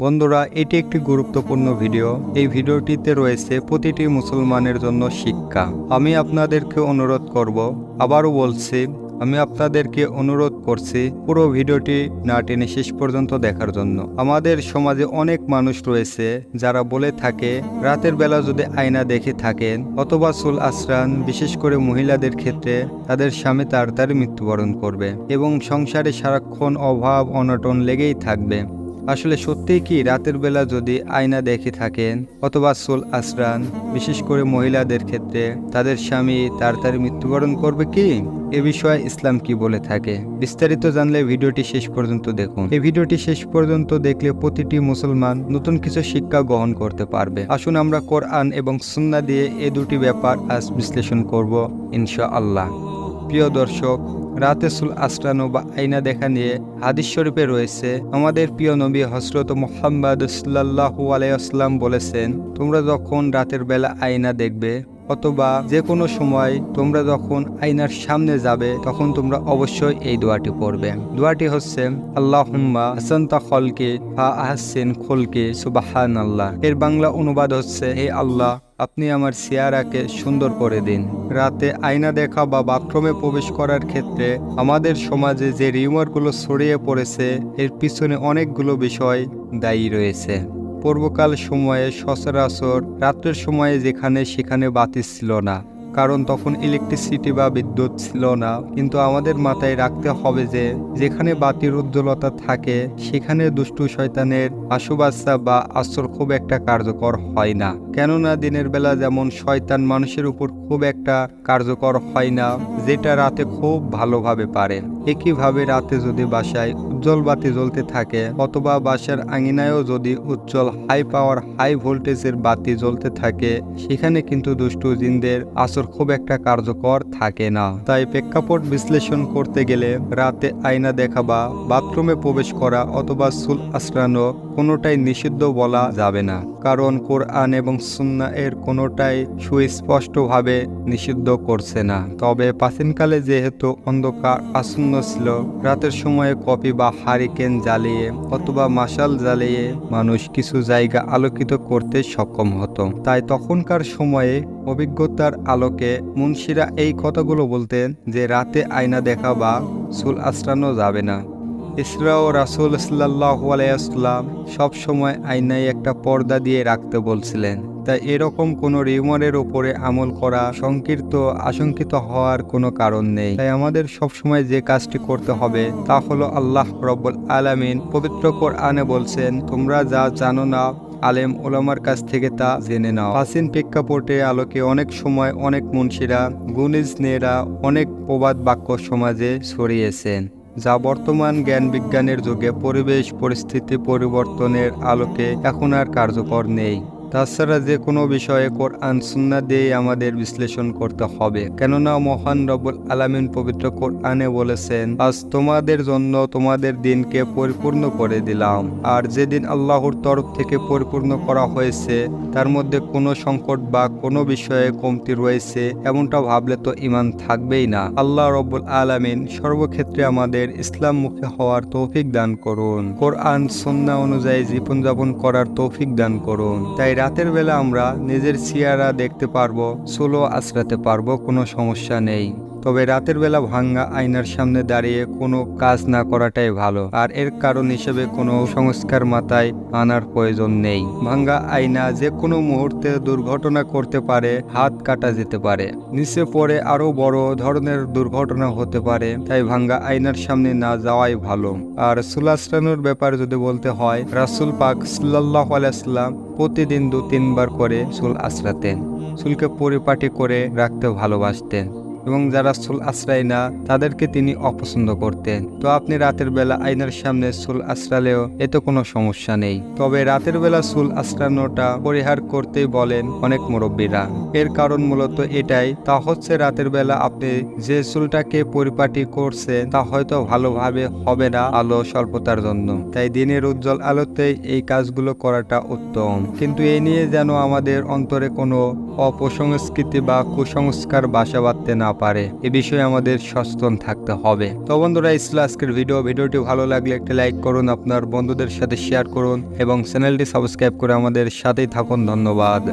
বন্ধুরা, এটি একটি গুরুত্বপূর্ণ ভিডিও। এই ভিডিওটিতে রয়েছে প্রতিটি মুসলমানের জন্য শিক্ষা। আমি আপনাদেরকে অনুরোধ করব, আবারও বলছি, আমি আপনাদেরকে অনুরোধ করছি পুরো ভিডিওটি না টেনে শেষ পর্যন্ত দেখার জন্য। আমাদের সমাজে অনেক মানুষ রয়েছে যারা বলে থাকে রাতের বেলা যদি আয়না দেখে থাকেন অথবা চুল আঁচড়ান, বিশেষ করে মহিলাদের ক্ষেত্রে তাদের স্বামী তাড়াতাড়ি মৃত্যুবরণ করবে এবং সংসারে সারাক্ষণ অভাব অনটন লেগেই থাকবে। আসলে সত্যিই কি রাতের বেলা যদি আয়না দেখে থাকেন অথবা চুল আঁচড়ান, বিশেষ করে মহিলাদের ক্ষেত্রে তাদের স্বামী তাড়াতাড়ি মৃত্যুবরণ করবে কি? এ বিষয়ে ইসলাম কি বলে থাকে? বিস্তারিত জানলে ভিডিওটি শেষ পর্যন্ত দেখুন। এই ভিডিওটি শেষ পর্যন্ত দেখলে প্রতিটি মুসলমান নতুন কিছু শিক্ষা গ্রহণ করতে পারবে। আসুন আমরা কোরআন এবং সুন্নাহ দিয়ে এই দুটি ব্যাপার আজ বিশ্লেষণ করব ইনশাআল্লাহ। প্রিয় দর্শক, রাতে চুল আঁচড়ানো বা আয়না দেখা নিয়ে হাদিস শরীফে রয়েছে, আমাদের প্রিয় নবী হযরত মুহাম্মদ সাল্লাল্লাহু আলাইহি ওয়াসাল্লাম বলেছেন, তোমরা যখন রাতের বেলা আয়না দেখবে অথবা যে কোনো সময় তোমরা যখন আয়নার সামনে যাবে তখন তোমরা অবশ্যই এই দোয়াটি পড়বে। দোয়াটি হচ্ছে আল্লাহুম্মা আহসানতা খলকি ফা আহসিন খুলকি সুবহানাল্লাহ। এর বাংলা অনুবাদ হচ্ছে, হে আল্লাহ, আপনি আমার চেহারাকে সুন্দর করে দিন। রাতে আয়না দেখা বা বাথরুমে প্রবেশ করার ক্ষেত্রে আমাদের সমাজে যে রিউমারগুলো ছড়িয়ে পড়েছে এর পিছনে অনেকগুলো বিষয় দায়ী রয়েছে। পূর্বকাল সময়ে সচরাচর রাত্রের সময়ে যেখানে সেখানে বাতি ছিল না, কারণ তখন ইলেকট্রিসিটি বা বিদ্যুৎ ছিল না। কিন্তু আমাদের মাথায় রাখতে হবে যে যেখানে বাতির উজ্জ্বলতা থাকে সেখানে দুষ্টু শয়তানের আশুবাচ্চা বা আশ্রয় খুব একটা কার্যকর হয় না। কেননা দিনের বেলা যেমন শয়তান মানুষের উপর খুব একটা কার্যকর হয় না, যেটা রাতে খুব ভালোভাবে পারে। একইভাবে রাতে যদি বাসায় উজ্জ্বল বাতি জ্বলতে থাকে অথবা বাসার আঙিনায়ও যদি উজ্জ্বল হাই পাওয়ার হাই ভোল্টেজের বাতি জ্বলতে থাকে, সেখানে কিন্তু দুষ্টু জিনদের আসর খুব একটা কার্যকর থাকে না। তাই প্রেক্ষাপট বিশ্লেষণ করতে গেলে রাতে আয়না দেখা বা বাথরুমে প্রবেশ করা অথবা চুল আঁচড়ানো কোনোটাই নিষিদ্ধ বলা যাবে না, কারণ কোরআন এবং সুন্নাহ এর কোনোটাই সুস্পষ্টভাবে নিষিদ্ধ করছে না। তবে প্রাচীনকালে যেহেতু অন্ধকার আসন্ন ছিল, রাতের সময়ে কপি বা হারিকেন জ্বালিয়ে অথবা মাশাল জ্বালিয়ে মানুষ কিছু জায়গা আলোকিত করতে সক্ষম হতো। তাই তখনকার সময়ে অভিজ্ঞতার আলোকে মুন্সিরা এই কথাগুলো বলতেন যে রাতে আয়না দেখা বা চুল আঁচড়ানো যাবে না। ইসরাও রাসূল সাল্লাল্লাহু আলাইহি ওয়াসাল্লাম সব সময় আয়নায় একটা পর্দা দিয়ে রাখতে বলছিলেন। তাই এরকম কোনো রিউমারের উপরে আমল করা আশঙ্কিত হওয়ার কোনো কারণ নেই। তাই আমাদের সবসময় যে কাজটি করতে হবে তা হলো, আল্লাহ রাব্বুল আলামিন পবিত্র কোরআনে বলছেন, তোমরা যা জানো না আলেম ওলামার কাছ থেকে তা জেনে নাও। প্রাচীন প্রেক্ষাপটে আলোকে অনেক সময় অনেক মুন্সিরা গুণিজনেরা অনেক প্রবাদ বাক্য সমাজে ছড়িয়েছেন, যা বর্তমান জ্ঞান বিজ্ঞানের যুগে পরিবেশ পরিস্থিতি পরিবর্তনের আলোকে এখন আর কার্যকর নেই। তাছাড়া যে কোনো বিষয়ে কোরআন সুন্নাহ দিয়ে আমাদের বিশ্লেষণ করতে হবে, কেননা মহান রব্বুল আলামিন পবিত্র কোরআনে বলেছেন, আজ তোমাদের জন্য তোমাদের দিনকে পরিপূর্ণ করে দিলাম। আর যেদিন আল্লাহর তরফ থেকে পরিপূর্ণ করা হয়েছে তার মধ্যে কোনো সংকট বা কোনো বিষয়ে কমতি রয়েছে এমনটা ভাবলে তো ঈমান থাকবেই না। আল্লাহ রব্বুল আলামিন সর্বক্ষেত্রে আমাদের ইসলামমুখী হওয়ার তৌফিক দান করুন, কোরআন সুন্নাহ অনুযায়ী জীবনযাপন করার তৌফিক দান করুন। তাই রাতের বেলা আমরা নিজের চেহারা দেখতে পারবো, চুলও আঁচড়াতে পারবো, কোনো সমস্যা নেই। তবে রাতের বেলা ভাঙ্গা আয়নার সামনে দাঁড়িয়ে কোনো কাজ না করাটাই ভালো, আর এর কারণ হিসেবে কোনো সংস্কার মাথায় আনার প্রয়োজন নেই। ভাঙ্গা আয়না যে কোনো মুহূর্তে দুর্ঘটনা করতে পারে, হাত কাটা যেতে পারে, নিচে পড়ে আরো বড় ধরনের দুর্ঘটনা হতে পারে। তাই ভাঙ্গা আয়নার সামনে না যাওয়াই ভালো। আর চুল আঁচড়ানোর ব্যাপারে যদি বলতে হয়, রাসূল পাক সাল্লাল্লাহু আলাইহি ওয়াসাল্লাম প্রতিদিন 2-3 বার করে চুল আঁচড়াতেন। চুলকে পরিপাটি করে রাখতে ভালোবাসতেন এবং যারা চুল আঁচড়ায় না তাদেরকে তিনি অপছন্দ করতেন। তো আপনি রাতের বেলা আয়নার সামনে চুল আঁচড়ালেও এতে কোনো সমস্যা নেই। তবে রাতের বেলা চুল আঁচড়ানোটা পরিহার করতেই বলেন অনেক মুরব্বীরা। এর কারণ মূলত এটাই, তা হচ্ছে রাতের বেলা আপনি যে চুলটাকে পরিপাটি করছেন তা হয়তো ভালোভাবে হবে না আলো স্বল্পতার জন্য। তাই দিনের উজ্জ্বল আলোতেই এই কাজগুলো করাটা উত্তম। কিন্তু এই নিয়ে যেন আমাদের অন্তরে কোনো অপসংস্কৃতি বা কুসংস্কার বাসা বাঁধতে না না পারে, এ বিষয়ে আমাদের সচেতন থাকতে হবে। তো বন্ধুরা, এই ছিল আজকের ভিডিওটি ভালো লাগলে একটা লাইক করুন, আপনার বন্ধুদের সাথে শেয়ার করুন এবং চ্যানেলটি সাবস্ক্রাইব করে আমাদের সাথেই থাকুন। ধন্যবাদ।